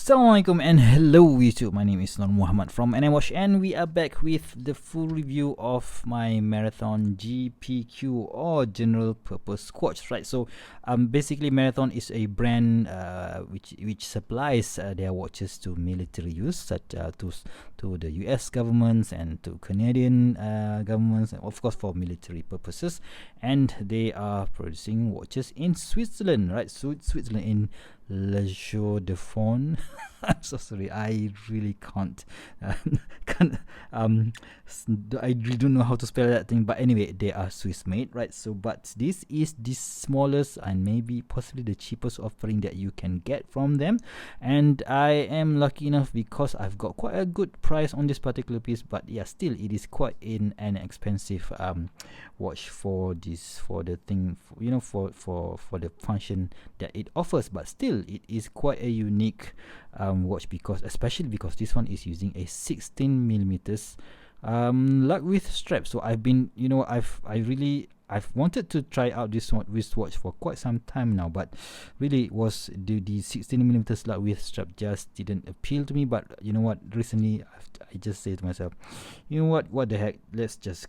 Assalamualaikum and hello YouTube. My name is Nur Muhammad from NMWatch and we are back with the full review of my Marathon GPQ or General Purpose Quartz. Right, so basically Marathon is a brand which supplies their watches to military use, such to the US governments and to Canadian governments, and of course for military purposes. And they are producing watches in Switzerland, right? So Switzerland in Legibility. I'm so sorry. I really can't. I really don't know how to spell that thing. But anyway, they are Swiss made, right? So, but this is the smallest and maybe possibly the cheapest offering that you can get from them. And I am lucky enough because I've got quite a good price on this particular piece. But yeah, still it is quite an expensive watch for the thing, for the function that it offers. But still, it is quite a unique watch, because especially because this one is using a 16 millimeters lug width strap. So I've been, I've wanted to try out this watch for quite some time now, but really it was the 16 millimeters lug width strap just didn't appeal to me. But you know what, recently I just say to myself, you know what the heck, let's just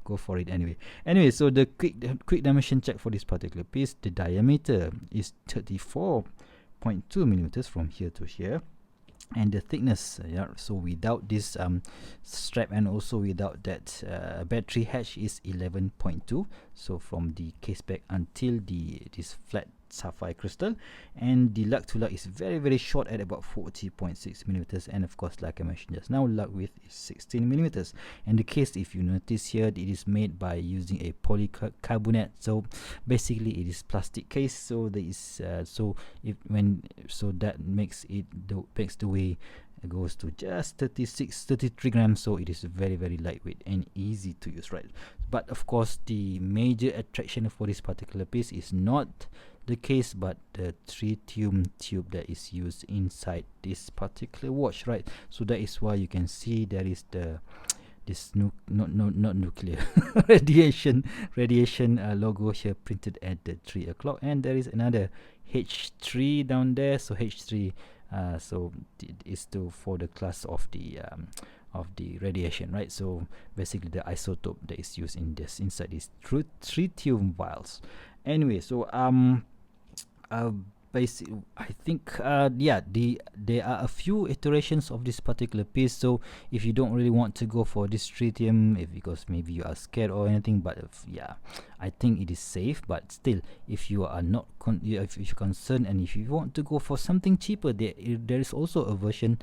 go for it anyway. So the quick dimension check for this particular piece, the diameter is 34.2 millimeters from here to here, and the thickness, so without this strap and also without that battery hatch, is 11.2. so from the case back until this flat sapphire crystal, and the lug to lug is very, very short at about 40.6 millimeters, and of course, like I mentioned just now, lug width is 16 millimeters. And the case, if you notice here, it is made by using a polycarbonate. So basically it is plastic case, so there is that makes the weight goes to just 33 grams, so it is very, very lightweight and easy to use, right? But of course, the major attraction for this particular piece is not the case, but the tritium tube that is used inside this particular watch, right? So that is why you can see there is not nuclear radiation logo here printed at the 3 o'clock, and there is another H3 down there. So H3 so it is for the class of the radiation, right? So basically the isotope that is used inside these tritium vials. Anyway, so basically, I think there are a few iterations of this particular piece. So if you don't really want to go for this tritium, because maybe you are scared or anything, but I think it is safe. But still, if you are not if you're concerned and if you want to go for something cheaper, there is also a version,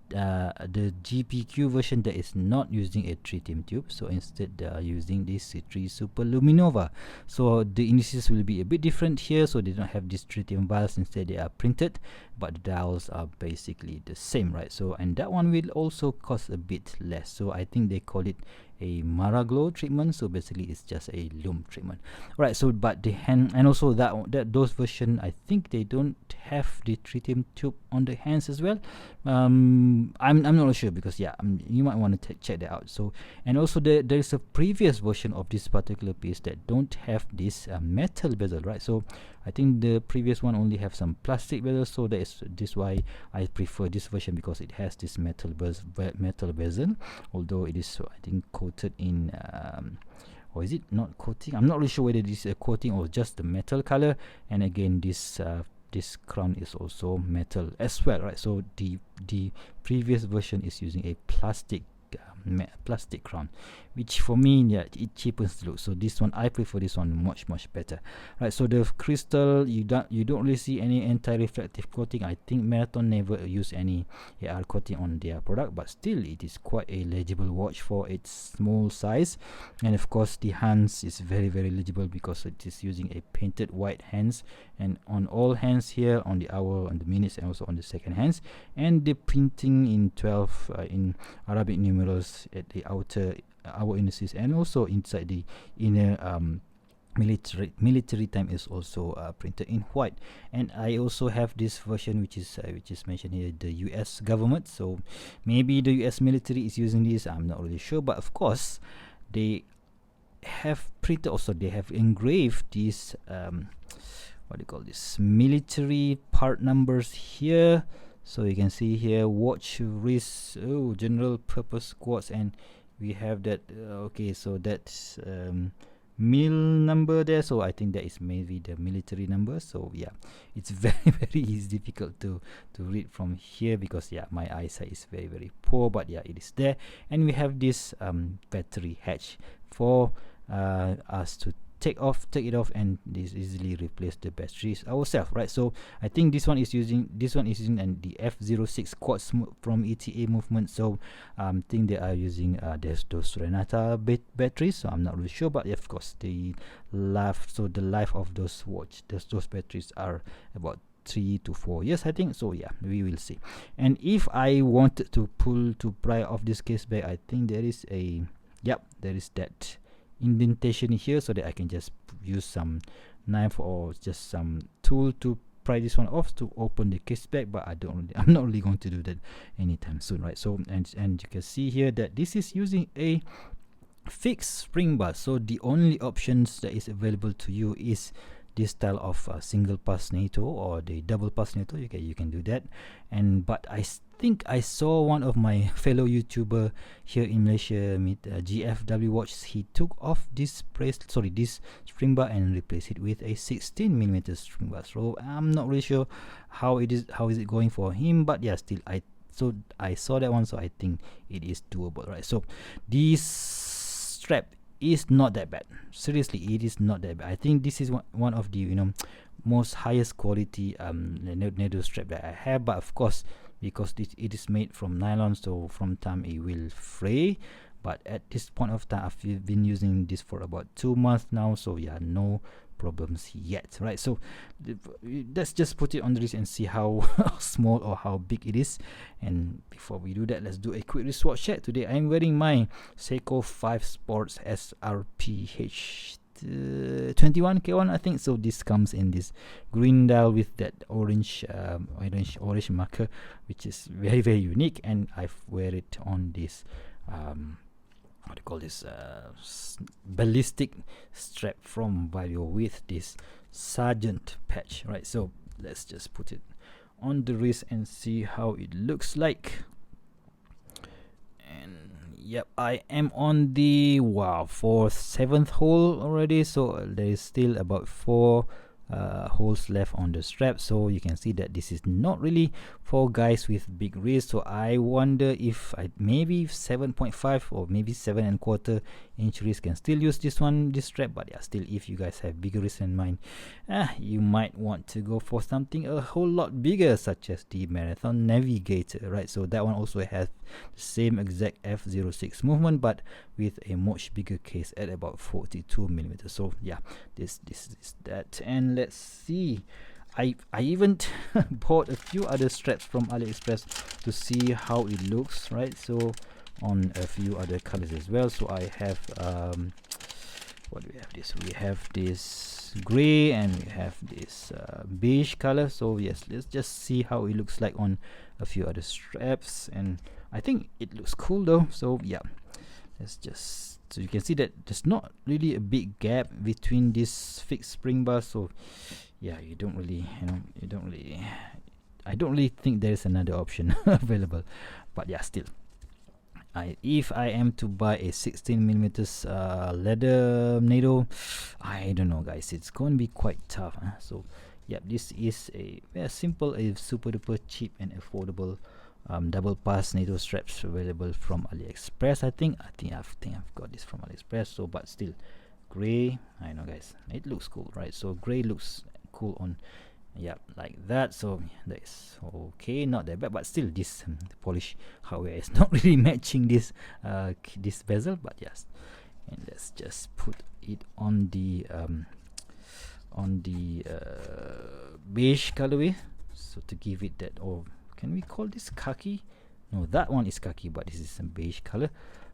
the GPQ version, that is not using a tritium tube. So instead they are using this C3 Super Luminova. So the indices will be a bit different here, so they don't have these tritium vials. Instead they are printed, but the dials are basically the same, right? So, and that one will also cost a bit less. So I think they call it a Maraglow treatment. So basically it's just a Lume treatment, right? So but the hand, and also those version, I think they don't have the tritium tube on the hands as well. I'm not sure, because you might want to check that out. So, and also there is a previous version of this particular piece that don't have this metal bezel, right? So I think the previous one only have some plastic bezel, so this why I prefer this version, because it has this metal bezel, although it is, I think, coated in or is it not coating? I'm not really sure whether this is a coating or just the metal color. And again, this crown is also metal as well, right? So the previous version is using a plastic crown, which for me, it cheapens the look. So this one, I prefer this one much better, right? So the crystal, you don't really see any anti-reflective coating. I think Marathon never use any AR coating on their product, but still it is quite a legible watch for its small size. And of course the hands is very, very legible, because it is using a painted white hands, and on all hands here, on the hour, on the minutes, and also on the second hands, and the printing in 12 in Arabic numerals at the outer hour indices, and also inside the inner military time is also printed in white. And I also have this version which is mentioned here, the US government. So maybe the US military is using this, I'm not really sure. But of course they have printed, also they have engraved this what do you call this, military part numbers here. So you can see here watch wrist, oh, General Purpose Quartz, and we have that. Okay, so that's mil number there, so I think that is maybe the military number. So yeah, it's very difficult to read from here because yeah, my eyesight is very poor, but yeah, it is there. And we have this battery hatch for us to take it off, and this easily replace the batteries ourselves, right? So I think this one is using and the F06 quartz from ETA movement. So think they are using there's those Renata batteries, so I'm not really sure, but of course the life of those those batteries are about 3 to 4 years, I think. So yeah, we will see. And if I wanted to pry off this case back, I think there is that indentation here, so that I can just use some knife or just some tool to pry this one off to open the case back, but I'm not really going to do that anytime soon, right? So and you can see here that this is using a fixed spring bar, so the only options that is available to you is this style of single pass NATO or the double pass NATO. You can do that. And but I think I saw one of my fellow YouTuber here in Malaysia, GFW Watch, he took off this spring bar and replaced it with a 16mm spring bar. So I'm not really sure how is it going for him, but yeah, still I saw that one, so I think it is doable, right? So this strap is not that bad. Seriously, it is not that bad. I think this is one of the most highest quality NATO strap that I have, but of course because it is made from nylon, so from time it will fray. But at this point of time, I've been using this for about 2 months now, so yeah, no problems yet, right? So let's just put it on the wrist and see how small or how big it is. And before we do that, let's do a quick wristwatch check. Today I'm wearing my Seiko 5 Sports SRPH 21K1, I think. So this comes in this green dial with that orange marker, which is very unique. And I've wear it on this what do you call this, ballistic strap from Valio with this Sergeant patch, right? So let's just put it on the wrist and see how it looks like. And yep, I am on the 7th hole already, so there is still about 4 holes left on the strap. So you can see that this is not really for guys with big wrists. So I wonder if maybe 7.5 or maybe 7.25 inch wrist can still use this strap. But yeah, still, if you guys have bigger wrists than mine, you might want to go for something a whole lot bigger, such as the Marathon Navigator, right? So that one also has the same exact F06 movement, but with a much bigger case at about 42mm. So yeah, this is that. And let's see, I even bought a few other straps from AliExpress to see how it looks, right? So on a few other colors as well. So I have what do we have? We have this gray and we have this beige color. So yes, let's just see how it looks like on a few other straps, and I think it looks cool though. So yeah, let's just, so you can see that there's not really a big gap between this fixed spring bar. So yeah, I don't really think there's another option available. But yeah, still, if I am to buy a 16mm leather NATO, I don't know guys, it's going to be quite tough, huh? So yeah, this is a very simple, a super duper cheap and affordable double pass NATO straps available from AliExpress. I think I've got this from AliExpress. So but still, gray, I know guys, it looks cool, right? So gray looks cool on, yeah, like that. So that is okay, not that bad, but still this the polish hardware is not really matching this bezel. But yes, and let's just put it on the beige colorway, so to give it that, or can we call this khaki? No, that one is khaki, but this is a beige color,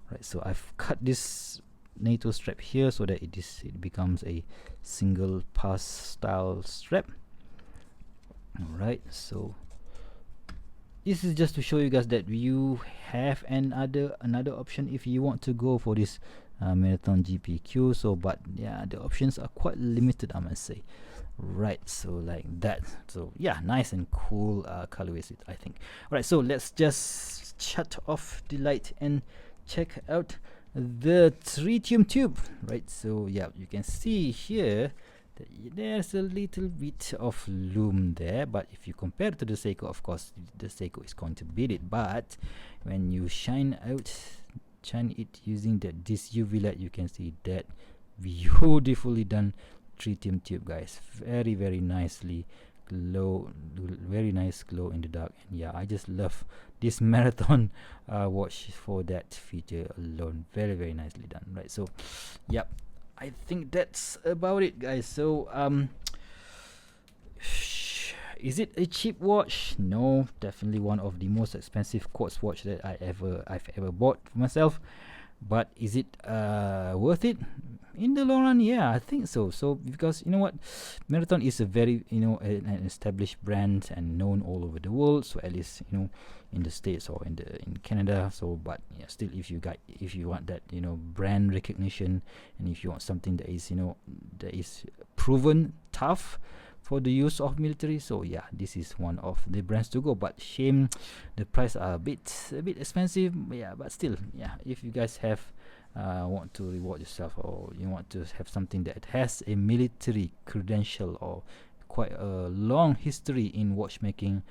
right? So I've cut this NATO strap here so that it becomes a single pass style strap. All right, so this is just to show you guys that you have another option if you want to go for this Marathon GPQ. So but yeah, the options are quite limited, I must say. Right, so like that. So yeah, nice and cool colorways, I think. All right, so let's just shut off the light and check out the tritium tube. Right, so yeah, you can see here that there's a little bit of lume there, but if you compare to the Seiko, of course the Seiko is going to beat it. But when you shine it using this UV light, you can see that beautifully done tritium tube, guys. Very nicely glow, very nice glow in the dark. And yeah, I just love this marathon watch for that feature alone. Very nicely done. Right, so yep, I think that's about it, guys. So is it a cheap watch? No, definitely one of the most expensive quartz watch that I've ever bought for myself. But is it worth it in the long run? Yeah, I think so. So because you know what, Marathon is a very an established brand and known all over the world. So at least in the States or in Canada. So but yeah, still if you want that brand recognition, and if you want something that is proven tough for the use of military, so yeah, this is one of the brands to go. But shame the price are a bit expensive. Yeah, but still, yeah, if you guys have want to reward yourself, or you want to have something that has a military credential or quite a long history in watchmaking,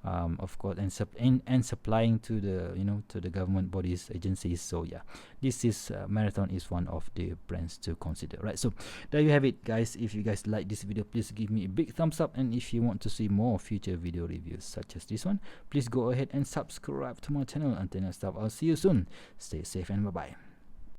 of course, and supplying to the government bodies, agencies. So yeah, this is Marathon is one of the brands to consider. Right, so there you have it, guys. If you guys like this video, please give me a big thumbs up, and if you want to see more future video reviews such as this one, please go ahead and subscribe to my channel. Until next time, I'll see you soon. Stay safe and bye bye.